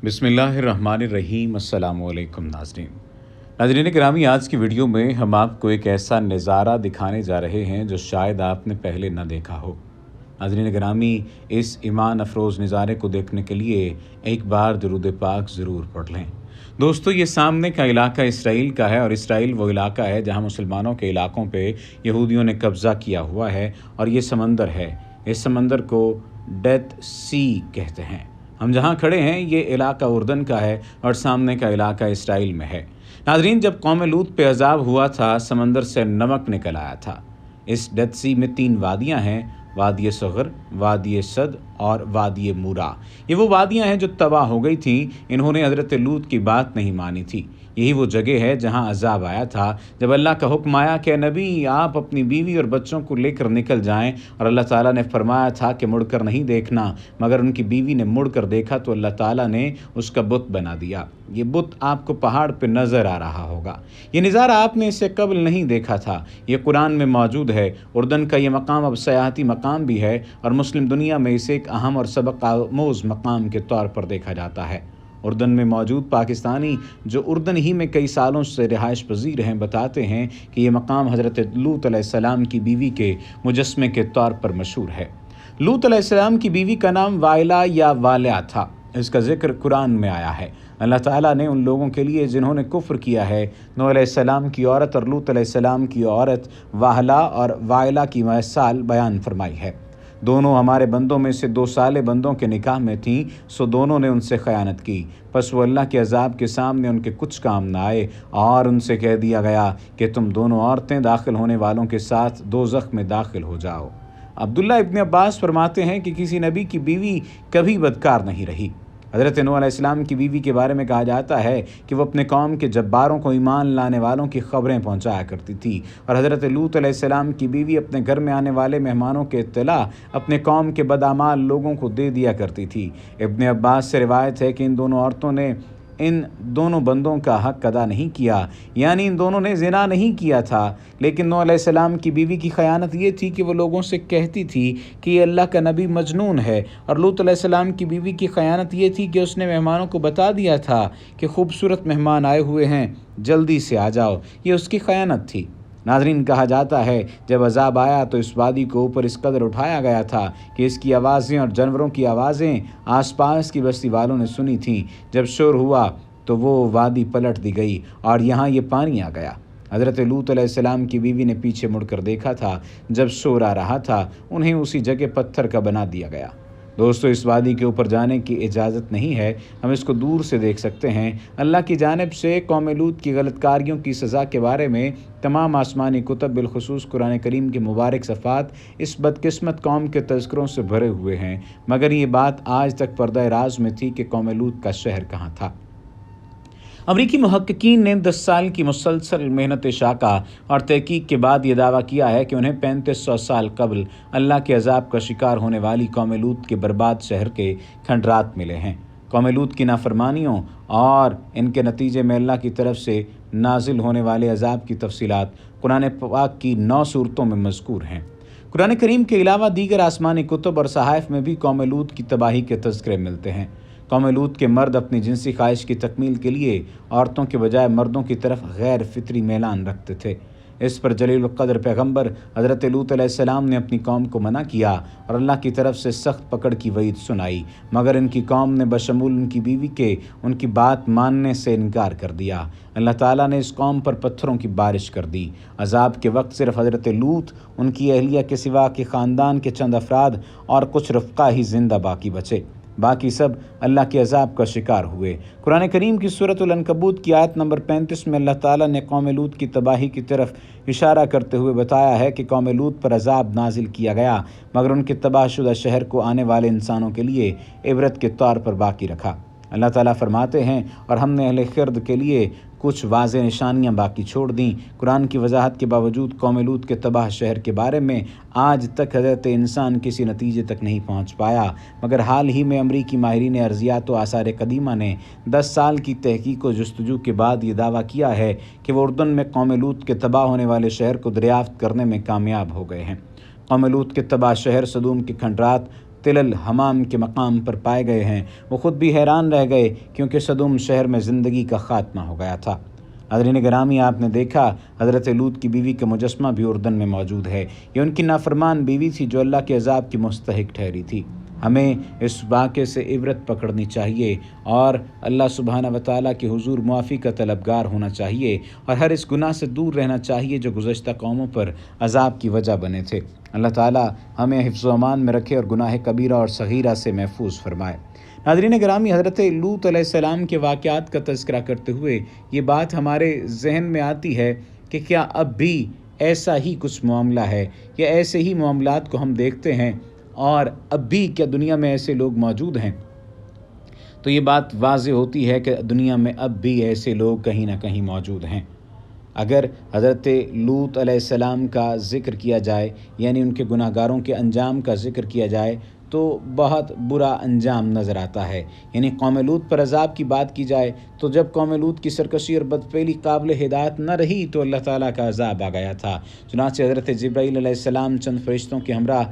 बिस्मिल्लाहिर्रहमानिर्रहीम। अस्सलाम वालेकुम नाज़रीन गिरामी, आज की वीडियो में हम आपको एक ऐसा नज़ारा दिखाने जा रहे हैं जो शायद आपने पहले न देखा हो। नाज़रीन गिरामी, इस ईमान अफरोज़ नज़ारे को देखने के लिए एक बार दुरूद पाक ज़रूर पढ़ लें। दोस्तों, ये सामने का इलाका इसराइल का है और इसराइल वो इलाका है जहाँ मुसलमानों के इलाकों पे यहूदियों ने कब्ज़ा किया हुआ है और ये समंदर है। इस समंदर को डेथ सी कहते हैं। हम जहाँ खड़े हैं ये इलाका उर्दन का है और सामने का इलाका इसराइल में है। नाज़रीन, जब कौम लूत पे अज़ाब हुआ था, समंदर से नमक निकल आया था। इस डेथ सी में 3 वादियाँ हैं, वादी सग़र, वादी सद और वादी मूरा। ये वो वादियाँ हैं जो तबाह हो गई थी। इन्होंने हज़रत लूत की बात नहीं मानी थी। यही वो जगह है जहाँ अज़ाब आया था, जब अल्लाह का हुक्म आया कि नबी आप अपनी बीवी और बच्चों को लेकर निकल जाएं, और अल्लाह ताला ने फरमाया था कि मुड़कर नहीं देखना, मगर उनकी बीवी ने मुड़कर देखा तो अल्लाह ताला ने उसका बुत बना दिया। ये बुत आपको पहाड़ पे नज़र आ रहा होगा। ये नज़ारा आपने इससे कबल नहीं देखा था। ये कुरान में मौजूद है। उर्दन का ये मकाम अब सयाहती मकाम भी है और मुस्लिम दुनिया में इसे एक अहम और सबक आमोज़ मकाम के तौर पर देखा जाता है। उर्दन में मौजूद पाकिस्तानी जो उर्दन ही में कई सालों से रिहाइश पजीर हैं, बताते हैं कि ये मकाम हज़रत लूत अलैहिस्सलाम की बीवी के मुजस्मे के तौर पर मशहूर है। लूत अलैहिस्सलाम की बीवी का नाम वाइला या वाल्या था। इसका जिक्र कुरान में आया है। अल्लाह ताला ने उन लोगों के लिए जिन्होंने कुफ्र किया है, नूह अलैहिस्सलाम की औरत और लूत अलैहिस्सलाम की औरत वाहला और वाइला की मिसाल बयान फरमाई है। दोनों हमारे बंदों में से 2 साले बंदों के निकाह में थीं, सो दोनों ने उनसे ख़यानत की। बस वो अल्लाह के अज़ाब के सामने उनके कुछ काम न आए और उनसे कह दिया गया कि तुम दोनों औरतें दाखिल होने वालों के साथ दोज़ख में दाखिल हो जाओ। अब्दुल्ला इब्न अब्बास फरमाते हैं कि किसी नबी की बीवी कभी बदकार नहीं रही। हज़रत नूह अलैहिस्सलाम की बीवी के बारे में कहा जाता है कि वो अपने कौम के जब्बारों को ईमान लाने वालों की खबरें पहुंचाया करती थी, और हज़रत लूत अलैहिस्सलाम की बीवी अपने घर में आने वाले मेहमानों के इत्तला अपने कौम के बदआमाल लोगों को दे दिया करती थी। इब्न अब्बास से रिवायत है कि इन दोनों औरतों ने इन दोनों बंदों का हक़ अदा नहीं किया, यानी इन दोनों ने ज़िना नहीं किया था। लेकिन नूह अलैहिस्सलाम की बीवी की ख़यानत ये थी कि वो लोगों से कहती थी कि ये अल्लाह का नबी मजनून है, और लूत अलैहिस्सलाम की बीवी की ख़यानत ये थी कि उसने मेहमानों को बता दिया था कि खूबसूरत मेहमान आए हुए हैं, जल्दी से आ जाओ। ये उसकी ख़यानत थी। नाज़रीन, कहा जाता है जब अज़ाब आया तो इस वादी को ऊपर इस कदर उठाया गया था कि इसकी आवाज़ें और जानवरों की आवाज़ें आसपास की बस्ती वालों ने सुनी थीं। जब शोर हुआ तो वो वादी पलट दी गई और यहाँ ये पानी आ गया। हज़रत लूत अलैहिस्सलाम की बीवी ने पीछे मुड़कर देखा था। जब शोर आ रहा था, उन्हें उसी जगह पत्थर का बना दिया गया। दोस्तों, इस वादी के ऊपर जाने की इजाज़त नहीं है, हम इसको दूर से देख सकते हैं। अल्लाह की जानिब से कौम लूत की गलतकारियों की सज़ा के बारे में तमाम आसमानी कुतब, बिलखुसूस कुरान करीम के मुबारक सफ़ात इस बदकिस्मत कौम के तज़किरों से भरे हुए हैं, मगर ये बात आज तक पर्दा राज में थी कि कौम लूत का शहर कहाँ था। अमरीकी मुहक्किकीन ने 10 साल की मुसलसल मेहनत शाका और तहकीक के बाद ये दावा किया है कि उन्हें 3500 साल कबल अल्लाह के अज़ाब का शिकार होने वाली कौम लूत के बर्बाद शहर के खंडरात मिले हैं। कौम लूत की नाफरमानियों और इनके नतीजे में अल्लाह की तरफ से नाजिल होने वाले अज़ाब की तफसीलात कुरान पाक की 9 सूरतों में मज़कूर हैं। कुरान करीम के अलावा दीगर आसमानी कुतुब और सहाइफ में भी कौम लूत की तबाही के तज़किरे मिलते हैं। कौम लूत के मर्द अपनी जिनसी ख्वाहिश की तकमील के लिए औरतों के बजाय मर्दों की तरफ गैर फितरी मैलान रखते थे। इस पर जलील क़द्र पैगम्बर हज़रत लूत अलैहिस्सलाम ने अपनी कौम को मना किया और अल्लाह की तरफ से सख्त पकड़ की वईद सुनाई, मगर इनकी कौम ने बशमूल उनकी बीवी के उनकी बात मानने से इनकार कर दिया। अल्लाह ताला ने इस कौम पर पत्थरों की बारिश कर दी। अज़ाब के वक्त सिर्फ हज़रत लूत, उनकी अहलिया के सिवा के ख़ानदान के चंद अफराद और कुछ रफ़्क़ा ही ज़िंदा बाकी बचे। बाकी सब अल्लाह के अज़ाब का शिकार हुए। कुरान करीम की सूरतुल अनकबूत की आयत नंबर 35 में अल्लाह ताला ने कौम लूत की तबाही की तरफ इशारा करते हुए बताया है कि कौम लूत पर अज़ाब नाजिल किया गया, मगर उनके तबाहशुदा शहर को आने वाले इंसानों के लिए इबरत के तौर पर बाकी रखा। अल्लाह ताला फरमाते हैं, और हमने अहले ख़िर्द के लिए कुछ वाज़े निशानियाँ बाकी छोड़ दी। कुरान की वजाहत के बावजूद कौम लूत के तबाह शहर के बारे में आज तक हज़रत इंसान किसी नतीजे तक नहीं पहुँच पाया, मगर हाल ही में अमरीकी माहिरीन अर्ज़ियात व आसार कदीमा ने 10 साल की तहकीक व जस्तजू के बाद ये दावा किया है कि वो उर्दन में कौम लूत के तबाह होने वाले शहर को दरियाफ़्त करने में कामयाब हो गए हैं। कौम लूत के तबाह शहर सदूम के खंडरात تل الحمام کے مقام پر پائے گئے ہیں، وہ خود بھی حیران رہ گئے کیونکہ صدوم شہر میں زندگی کا خاتمہ ہو گیا تھا۔ ناظرین گرامی، آپ نے دیکھا حضرت لوط کی بیوی کا مجسمہ بھی اردن میں موجود ہے۔ یہ ان کی نافرمان بیوی تھی جو اللہ کے عذاب کی مستحق ٹھہری تھی۔ ہمیں اس واقعے سے عبرت پکڑنی چاہیے اور اللہ سبحانہ و تعالیٰ کے حضور معافی کا طلبگار ہونا چاہیے اور ہر اس گناہ سے دور رہنا چاہیے جو گزشتہ قوموں پر عذاب کی وجہ بنے تھے۔ اللہ تعالیٰ ہمیں حفظ و امان میں رکھے اور گناہ کبیرہ اور صغیرہ سے محفوظ فرمائے۔ ناظرین گرامی، حضرت لوط علیہ السلام کے واقعات کا تذکرہ کرتے ہوئے یہ بات ہمارے ذہن میں آتی ہے کہ کیا اب بھی ایسا ہی کچھ معاملہ ہے یا ایسے ہی معاملات کو ہم دیکھتے ہیں اور اب بھی کیا دنیا میں ایسے لوگ موجود ہیں؟ تو یہ بات واضح ہوتی ہے کہ دنیا میں اب بھی ایسے لوگ کہیں نہ کہیں موجود ہیں۔ اگر حضرت لوط علیہ السلام کا ذکر کیا جائے، یعنی ان کے گناہ گاروں کے انجام کا ذکر کیا جائے، تو بہت برا انجام نظر آتا ہے۔ یعنی قوم لوط پر عذاب کی بات کی جائے تو جب قوم لوط کی سرکشی اور بدفعلی قابل ہدایت نہ رہی تو اللہ تعالیٰ کا عذاب آ گیا تھا۔ چنانچہ حضرت جبرائیل علیہ السلام چند فرشتوں کے ہمراہ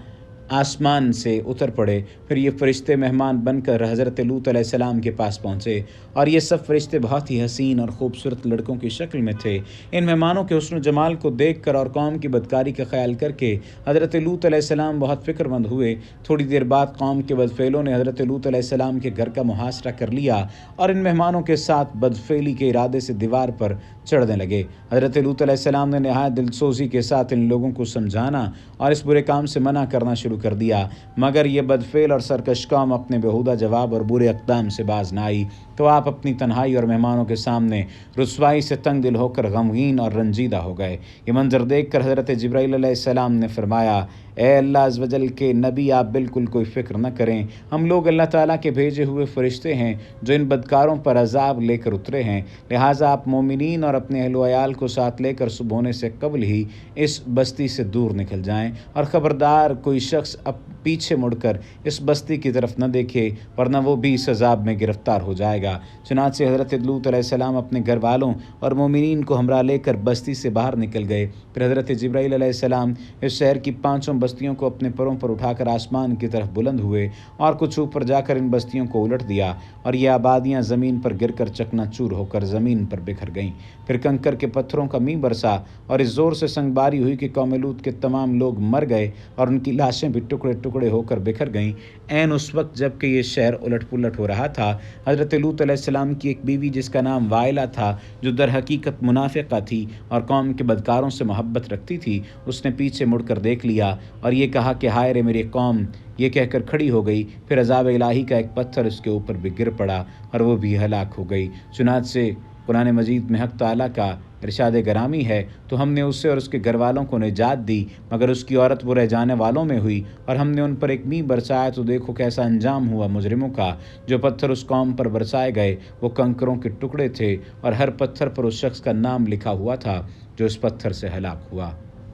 آسمان سے اتر پڑے، پھر یہ فرشتے مہمان بن کر حضرت لوط علیہ السلام کے پاس پہنچے اور یہ سب فرشتے بہت ہی حسین اور خوبصورت لڑکوں کی شکل میں تھے۔ ان مہمانوں کے حسن و جمال کو دیکھ کر اور قوم کی بدکاری کا خیال کر کے حضرت لوط علیہ السلام بہت فکر مند ہوئے۔ تھوڑی دیر بعد قوم کے بدفعلوں نے حضرت لوط علیہ السلام کے گھر کا محاصرہ کر لیا اور ان مہمانوں کے ساتھ بدفعلی کے ارادے سے دیوار پر چڑھنے لگے۔ حضرت لوط علیہ السلام نے نہایت دلسوزی کے ساتھ ان لوگوں کو سمجھانا اور اس برے کام سے منع کرنا شروع کر دیا، مگر یہ بدفعل اور سرکش قوم اپنے بیہودہ جواب اور برے اقدام سے باز نہ آئی، تو آپ اپنی تنہائی اور مہمانوں کے سامنے رسوائی سے تنگ دل ہو کر غمگین اور رنجیدہ ہو گئے۔ یہ منظر دیکھ کر حضرت جبرائیل علیہ السلام نے فرمایا، اے اللہ عز و جل کے نبی، آپ بالکل کوئی فکر نہ کریں، ہم لوگ اللہ تعالیٰ کے بھیجے ہوئے فرشتے ہیں جو ان بدکاروں پر عذاب لے کر اترے ہیں، لہٰذا آپ مومنین اور اپنے اہل و عیال کو ساتھ لے کر صبح ہونے سے قبل ہی اس بستی سے دور نکل جائیں اور خبردار کوئی شخص پیچھے مڑ کر اس بستی کی طرف نہ دیکھے ورنہ وہ بھی اس عذاب میں گرفتار ہو جائے گا۔ چنانچہ حضرت لوط علیہ السلام اپنے گھر والوں اور مومنین کو ہمراہ لے کر بستی سے باہر نکل گئے۔ پھر حضرت جبرائیل علیہ السلام اس شہر کی 5 بستیوں کو اپنے پروں پر اٹھا کر آسمان کی طرف بلند ہوئے اور کچھ اوپر جا کر ان بستیوں کو الٹ دیا اور یہ آبادیاں زمین پر گر کر چکنا چور ہو کر زمین پر بکھر گئیں۔ پھر کنکر کے پتھروں کا مینہ برسا اور اس زور سے سنگ باری ہوئی کہ قوم لوط کے تمام لوگ مر گئے اور ان کی لاشیں بھی ٹکڑے ٹکڑے ہو کر بکھر گئیں۔ عین اس وقت جب کہ یہ شہر الٹ پلٹ ہو رہا تھا، حضرت لوط علیہ السلام کی ایک بیوی جس کا نام وائلہ تھا، جو در حقیقت منافقہ تھی اور قوم کے بدکاروں سے محبت رکھتی تھی، اس نے پیچھے مڑ کر دیکھ لیا اور یہ کہا کہ ہائے رے میری قوم، یہ کہہ کر کھڑی ہو گئی۔ پھر عذاب الہی کا ایک پتھر اس کے اوپر بھی گر پڑا اور وہ بھی ہلاک ہو گئی۔ چنانچہ قرآن مجید میں حق تعالیٰ کا ارشاد گرامی ہے، تو ہم نے اسے اور اس کے گھر والوں کو نجات دی، مگر اس کی عورت وہ رہ جانے والوں میں ہوئی اور ہم نے ان پر ایک مینہ برسایا تو دیکھو کیسا انجام ہوا مجرموں کا۔ جو پتھر اس قوم پر برسائے گئے وہ کنکروں کے ٹکڑے تھے اور ہر پتھر پر اس شخص کا نام لکھا ہوا تھا جو اس پتھر سے ہلاک ہوا۔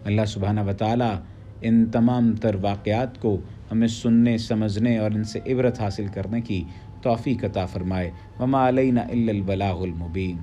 اللہ سبحانہ و تعالیٰ ان تمام تر واقعات کو ہمیں سننے، سمجھنے اور ان سے عبرت حاصل کرنے کی توفیق عطا فرمائے۔ وما علینا الا البلاغ المبین۔